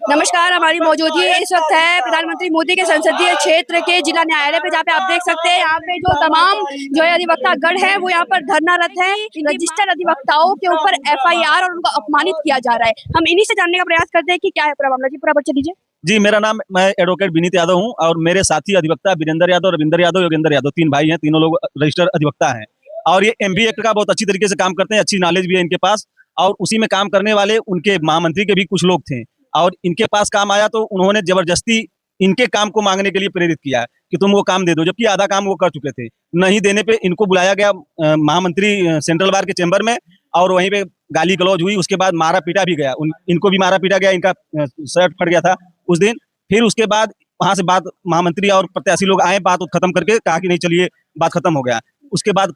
नमस्कार, हमारी मौजूदगी इस वक्त है प्रधानमंत्री मोदी के संसदीय क्षेत्र के जिला न्यायालय पे, जहाँ पे आप देख सकते हैं यहाँ पे जो तमाम जो है अधिवक्ता गण है वो यहाँ पर धरनारत है। रजिस्टर्ड अधिवक्ताओं के ऊपर एफआईआर और उनको अपमानित किया जा रहा है। हम इन्हीं से जानने का प्रयास करते हैं कि क्या है पूरा मामला। जी पूरा परिचय दीजिए। जी, मेरा नाम मैं एडवोकेट विनीत यादव हूं और मेरे साथी अधिवक्ता वीरेंद्र यादव, रविंद्र यादव, योगेंद्र यादव, 3 भाई हैं। तीनों लोग रजिस्टर्ड अधिवक्ता हैं और ये एमबी एक्ट का बहुत अच्छी तरीके से काम करते हैं। अच्छी नॉलेज भी है इनके पास और उसी में काम करने वाले उनके महामंत्री के भी कुछ लोग थे और इनके पास काम आया तो उन्होंने जबरदस्ती इनके काम को मांगने के लिए प्रेरित किया कि तुम वो काम दे दो, जबकि आधा काम वो कर चुके थे। नहीं देने पे इनको बुलाया गया महामंत्री सेंट्रल बार के चैम्बर में और वहीं पे गाली गलौज हुई। उसके बाद मारा पीटा भी गया, इनको भी मारा पीटा गया। इनका शर्ट फट गया था उस दिन। फिर उसके बाद वहां से बात महामंत्री और प्रत्याशी लोग आए, बात खत्म करके कहा कि नहीं चलिए बात खत्म हो गया। उसके बाद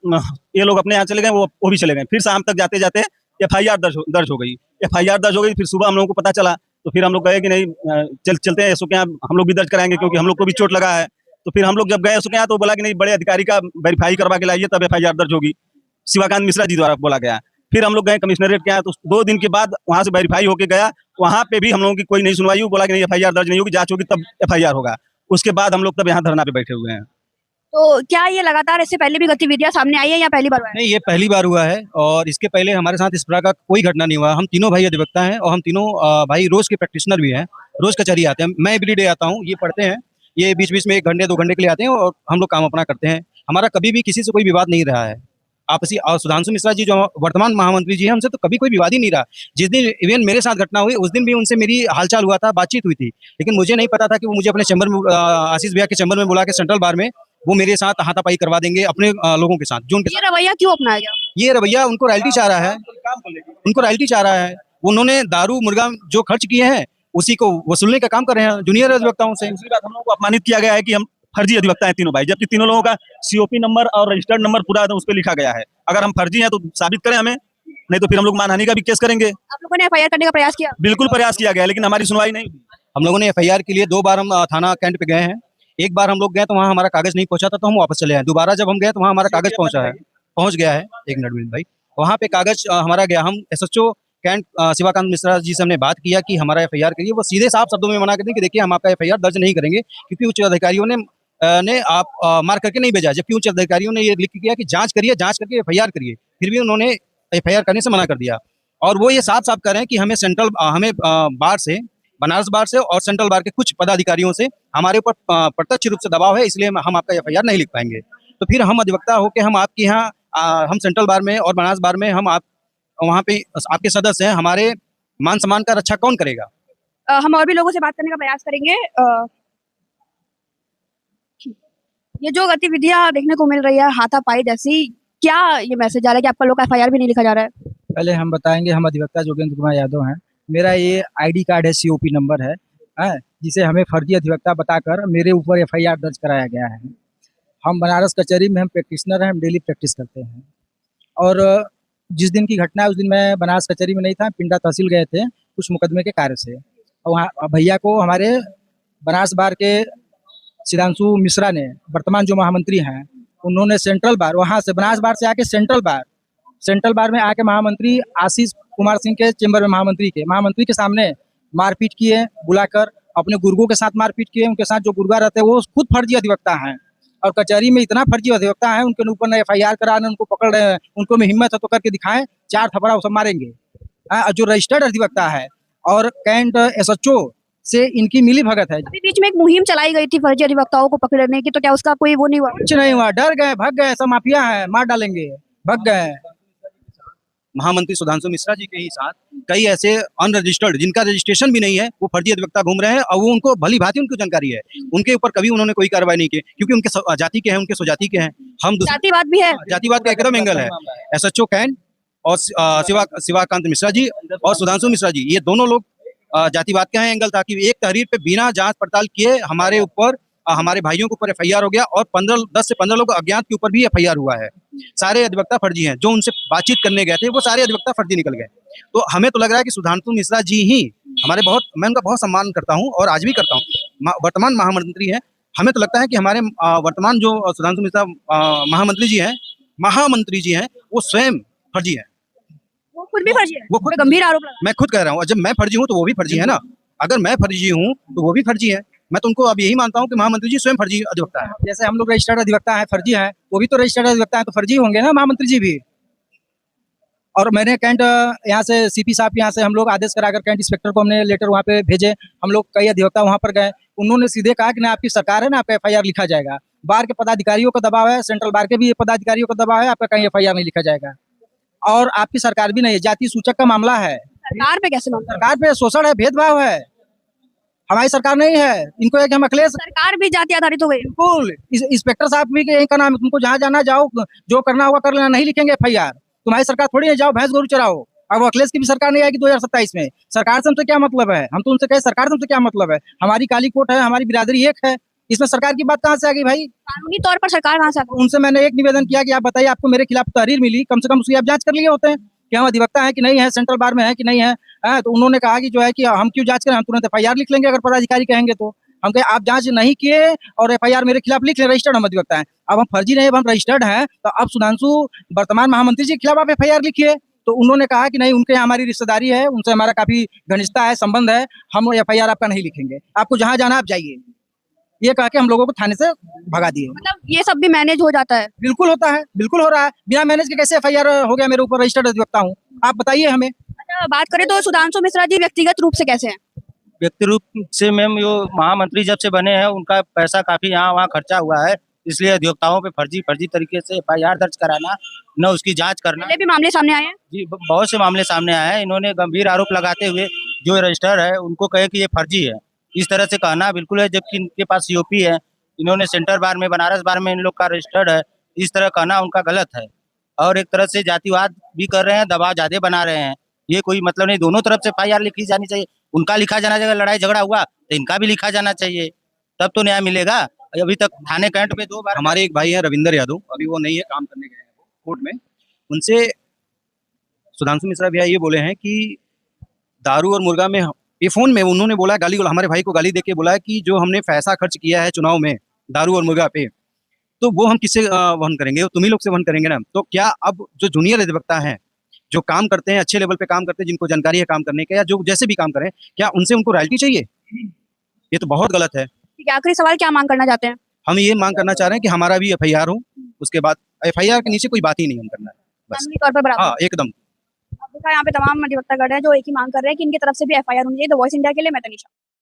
ये लोग अपने यहाँ चले गए, वो भी चले गए। फिर शाम तक जाते जाते एफआईआर दर्ज हो गई। एफआईआर दर्ज हो गई, फिर सुबह हम लोगों को पता चला तो फिर हम लोग गए कि नहीं चलते हैं एसओ के यहाँ, हम लोग भी दर्ज कराएंगे क्योंकि हम लोग को भी चोट लगा है। तो फिर हम लोग जब गए एसओ के यहाँ तो बोला कि नहीं बड़े अधिकारी का वेरीफाई करवा के लाइए तब एफआईआर दर्ज होगी, शिवाकांत मिश्रा जी द्वारा बोला गया। फिर हम लोग गए कमिश्नरेट के यहाँ तो 2 दिन के बाद वहां से वेरीफाई होके गया, वहां पे भी हम लोगों की कोई नहीं सुनवाई हुई। बोला कि नहीं एफआईआर दर्ज नहीं होगी, जांच होगी तब एफआईआर होगा। उसके बाद हम लोग तब यहाँ धरना पे बैठे हुए हैं। तो क्या ये लगातार इससे पहले भी गतिविधियां सामने आई है या पहली बार हुआ है? नहीं, ये पहली बार हुआ है और इसके पहले हमारे साथ इस प्रकार का कोई घटना नहीं हुआ। हम तीनों भाई अधिवक्ता हैं और हम तीनों भाई रोज के प्रैक्टिशनर भी हैं, रोज कचहरी आते हैं। मैं एवरीडे आता हूँ, ये पढ़ते हैं, ये बीच बीच में 1 घंटे 2 घंटे के लिए आते हैं और हम लोग काम अपना करते हैं। हमारा कभी भी किसी से कोई विवाद नहीं रहा है आपसी। और सुधांशु मिश्रा जी जो वर्तमान महामंत्री जी हैं उनसे तो कभी कोई विवाद ही नहीं रहा। जिस दिन इवन मेरे साथ घटना हुई उस दिन भी उनसे मेरी हालचाल हुआ था, बातचीत हुई थी, लेकिन मुझे नहीं पता था कि वो मुझे अपने चैम्बर में आशीष भैया के चैम्बर में बुला के सेंट्रल बार में वो मेरे साथ हाथापाई करवा देंगे अपने लोगों के साथ। जो उनके ये रवैया क्यों अपनाया गया? ये रवैया उनको रॉयल्टी चाह रहा है, उनको रॉयल्टी चाह रहा है। उन्होंने दारू मुर्गा जो खर्च किए हैं उसी को वसूलने का काम कर रहे हैं जूनियर अधिवक्ताओं से। दूसरी बात, हम लोगों को अपमानित किया गया है कि हम फर्जी अधिवक्ता हैं तीनों भाई, जबकि तीनों लोगों का सीओपी नंबर और रजिस्टर्ड नंबर पूरा उस पर लिखा गया है। अगर हम फर्जी हैं तो साबित करें हमें, नहीं तो फिर हम लोग मानहानि का भी केस करेंगे। आप लोगों ने एफआईआर करने का प्रयास किया? बिल्कुल प्रयास किया गया लेकिन हमारी सुनवाई नहीं हुई। हम लोगों ने एफआईआर के लिए 2 बार हम थाना कैंट पे गए हैं। एक बार हम लोग गए तो वहाँ हमारा कागज नहीं पहुंचा था तो हम वापस चले आए। दोबारा जब हम गए तो वहाँ हमारा कागज पहुंच गया है। 1 मिनट विनीत भाई, वहाँ पे कागज हमारा गया। हम एसएचओ कैंट शिवाकांत मिश्रा जी से हमने बात किया कि हमारा एफआईआर करिए। वो सीधे साफ शब्दों में मना कर दें कि देखिए हम आपका एफआईआर दर्ज नहीं करेंगे क्योंकि उच्च अधिकारियों ने आप मार करके नहीं भेजा, जबकि उच्च अधिकारियों ने ये लिख के किया कि जांच करिए, जांच करके एफआईआर करिए। फिर भी उन्होंने एफआईआर करने से मना कर दिया और वो ये साफ साफ कह रहे हैं कि हमें बार से, बनारस बार से और सेंट्रल बार के कुछ पदाधिकारियों से हमारे ऊपर प्रत्यक्ष रूप से दबाव है, इसलिए हम आपका एफआईआर नहीं लिख पाएंगे। तो फिर हम अधिवक्ता होकर हम आपके यहाँ हम सेंट्रल बार में और बनारस बार में हम आप वहाँ पे आपके सदस्य हैं, हमारे मान सम्मान का रक्षा कौन करेगा? हम और भी लोगों से बात करने का प्रयास करेंगे। ये जो गतिविधियां देखने को मिल रही है हाथापाई जैसी, क्या ये मैसेज आ रहा है कि आपका लोग एफआईआर भी नहीं लिखा जा रहा है? पहले हम बताएंगे, हम अधिवक्ता जोगेंद्र कुमार यादव हैं। मेरा ये आईडी कार्ड है, सीओपी नंबर है, जिसे हमें फर्जी अधिवक्ता बताकर मेरे ऊपर एफआईआर दर्ज कराया गया है। हम बनारस कचहरी में हम प्रैक्टिशनर हैं, हम डेली प्रैक्टिस करते हैं और जिस दिन की घटना है उस दिन मैं बनारस कचहरी में नहीं था, पिंडा तहसील गए थे कुछ मुकदमे के कार्य से। और वहाँ भैया को हमारे बनारस बार के सुधांशु मिश्रा ने, वर्तमान जो महामंत्री हैं, उन्होंने सेंट्रल बार वहाँ से बनारस बार से आके सेंट्रल बार में आके महामंत्री आशीष कुमार सिंह के चैम्बर में महामंत्री के सामने मारपीट किए, बुलाकर अपने गुर्गों के साथ मारपीट किए। उनके साथ जो गुर्गा रहते हैं वो खुद फर्जी अधिवक्ता हैं और कचहरी में इतना फर्जी अधिवक्ता है, उनके ऊपर न एफआईआर करा, न उनको पकड़ रहे हैं। उनको में हिम्मत है तो करके दिखाएं, 4 थप्पड़ा वो सब मारेंगे। जो रजिस्टर्ड अधिवक्ता है और कैंट एसएचओ से इनकी मिली भगत है। अभी बीच में एक मुहिम चलाई गई थी फर्जी अधिवक्ताओं को पकड़ने की, तो क्या उसका कोई वो नहीं हुआ? कुछ नहीं हुआ, डर गए, भाग गए, सब माफिया है, मार डालेंगे, भाग गए। महामंत्री सुधांशु मिश्रा जी के ही साथ कई ऐसे अनरजिस्टर्ड जिनका रजिस्ट्रेशन भी नहीं है वो फर्जी अधिवक्ता घूम रहे हैं और वो उनको भली भांति उनको जानकारी है। उनके ऊपर कभी उन्होंने कोई कार्रवाई नहीं की क्योंकि उनके जाति के हैं, उनके स्वजाति के हैं। हम जातिवाद भी है, जातिवाद का एकदम एंगल है। एसएचओ कैंट और शिवाकांत मिश्रा जी और सुधांशु मिश्रा जी, ये दोनों लोग जातिवाद का है एंगल था कि एक तहरीर पे बिना जांच पड़ताल किए हमारे ऊपर हमारे भाइयों के ऊपर एफआईआर हो गया और 10 से 15 लोग अज्ञात के ऊपर भी एफआईआर हुआ है। सारे अधिवक्ता फर्जी हैं, जो उनसे बातचीत करने गए थे वो सारे अधिवक्ता फर्जी निकल गए। तो हमें तो लग रहा है कि सुधांशु मिश्रा जी ही मैं उनका बहुत सम्मान करता हूँ और आज भी करता हूँ, वर्तमान महामंत्री है। हमें तो लगता है कि हमारे वर्तमान जो सुधांशु मिश्रा महामंत्री जी हैं वो स्वयं फर्जी है। वो खुद भी फर्जी है, वो खुद गंभीर आरोप लगा। मैं खुद कह रहा हूँ, जब मैं फर्जी हूँ तो वो भी फर्जी है ना। अगर मैं फर्जी हूँ तो वो भी फर्जी है। मैं तो उनको अब यही मानता हूँ कि महामंत्री जी स्वयं फर्जी अधिवक्ता है। जैसे हम लोग रजिस्टर्ड अधिवक्ता हैं, फर्जी हैं, वो भी तो रजिस्टर्ड अधिवक्ता हैं, तो फर्जी होंगे ना महामंत्री जी भी। और मैंने कैंट यहाँ से सीपी साहब के यहाँ से हम लोग आदेश कराकर कैंट इंस्पेक्टर को हमने लेटर वहाँ पे भेजे। हम लोग कई अधिवक्ता वहाँ पर गए, उन्होंने सीधे कहा कि ना आपकी सरकार है ना, आपका एफआईआर लिखा जाएगा। बार के पदाधिकारियों का दबाव है, सेंट्रल बार के भी पदाधिकारियों का दबाव है, आपका कहीं एफआईआर नहीं लिखा जाएगा। और आपकी सरकार भी नहीं है, जाति सूचक का मामला है। सरकार पे कैसे मामला? सरकार पे शोषण है, भेदभाव है। हमारी सरकार नहीं है, इनको एक हम अखिलेश सरकार भी जाति आधारित हो गई। बिल्कुल इंस्पेक्टर साहब भी यही का नाम है, तुमको जहाँ जाना जाओ, जो करना होगा कर लेना, नहीं लिखेंगे एफआईआर। तुम्हारी सरकार थोड़ी है, जाओ भैंस गोरू चराओ। अब अखिलेश की भी सरकार नहीं आएगी 2027 में। सरकार से हमसे क्या मतलब है? हम तो उनसे कहे सरकार से हमसे क्या मतलब है? हमारी काली कोट है, हमारी बिरादरी एक है, इसमें सरकार की बात कहाँ से आ गई भाई? कानूनी तौर पर सरकार कहाँ से आ गई? उनसे मैंने एक निवेदन किया कि आप बताइए, आपको मेरे खिलाफ तहरीर मिली, कम से कम उसकी आप जांच कर लिए होते हैं कि हम अधिवक्ता है कि नहीं है, सेंट्रल बार में है कि नहीं है। तो उन्होंने कहा कि जो है कि हम क्यों जांच करें, हम तुरंत एफआईआर लिख लेंगे अगर पदाधिकारी कहेंगे तो। हम कहे आप जांच नहीं किए और एफआईआर मेरे खिलाफ लिख ले, रजिस्टर्ड हम अधिवक्ता है। अब हम फर्जी नहीं, अब हम रजिस्टर्ड हैं, तो अब सुधांशु वर्तमान महामंत्री जी के खिलाफ आप एफआईआर लिखिए। तो उन्होंने कहा कि नहीं, उनके यहाँ हमारी रिश्तेदारी है, उनसे हमारा काफी घनिष्ठता है, संबंध है, हम एफआईआर आपका नहीं लिखेंगे, आपको जहाँ जाना आप जाइए। ये कहा के हम लोगों को थाने से भगा दिए। मतलब ये सब भी मैनेज हो जाता है? बिल्कुल होता है, बिल्कुल हो रहा है। बिना मैनेज के कैसे एफआईआर हो गया मेरे ऊपर? रजिस्टर्ड अधिवक्ता हूँ, आप बताइए हमें। अच्छा, बात करें तो सुधांशु मिश्रा जी व्यक्तिगत रूप से कैसे हैं? व्यक्ति रूप से मैम, जो महामंत्री जब से बने हैं उनका पैसा काफी यहाँ वहाँ खर्चा हुआ है, इसलिए अधिवक्ताओं पे फर्जी तरीके से एफआईआर दर्ज कराना, न उसकी जांच करना। पहले भी मामले सामने आए हैं? जी, बहुत से मामले सामने आए हैं। इन्होंने गंभीर आरोप लगाते हुए जो रजिस्टर है उनको कहे कि ये फर्जी है, इस तरह से कहना बिल्कुल है, जबकि इनके पास सीओपी है। इन्होंने सेंटर बार में, बनारस बार में इन लोग का रजिस्टर्ड है, इस तरह कहना उनका गलत है। और एक तरह से जातिवाद भी कर रहे हैं, दबाव ज्यादा बना रहे हैं। ये कोई मतलब नहीं, दोनों तरफ से एफआईआर लिखी जानी चाहिए। उनका लिखा जाना चाहिए, लड़ाई झगड़ा हुआ तो इनका भी लिखा जाना चाहिए, तब तो न्याय मिलेगा। अभी तक थाने कैंट पे 2 बार हमारे एक भाई है रविंदर यादव, अभी वो नहीं है, काम करने गए हैं वो कोर्ट में। उनसे सुधांशु मिश्रा भैया ये बोले हैं कि दारू और मुर्गा में, ये फोन में उन्होंने बोला, गाली, हमारे भाई को गाली देके बोला है कि जो हमने पैसा खर्च किया है चुनाव में दारू और मुर्गा पे, तो वो हम किससे वहन करेंगे? तुम ही लोग से वहन करेंगे ना। तो क्या अब जो जूनियर अधिवक्ता हैं, जो काम करते हैं, अच्छे लेवल पे काम करते हैं, जिनको जानकारी है काम करने के, या जो जैसे भी काम करें, क्या उनसे उनको रॉयल्टी चाहिए? ये तो बहुत गलत है। ठीक है, आखिरी सवाल, क्या मांग करना चाहते हैं? हम ये मांग करना चाह रहे हैं कि हमारा भी एफआईआर हो, उसके बाद एफआईआर के नीचे कोई बात ही नहीं हम करना है, बस। कानूनी तौर पर बराबर। हाँ, एकदम। अब देखा यहाँ पे तमाम अधिवक्तागण है जो एक ही मांग कर रहे हैं कि इनकी तरफ से भी एफआईआर होनी चाहिए। द वॉइस इंडिया के लिए मैं तनीषा।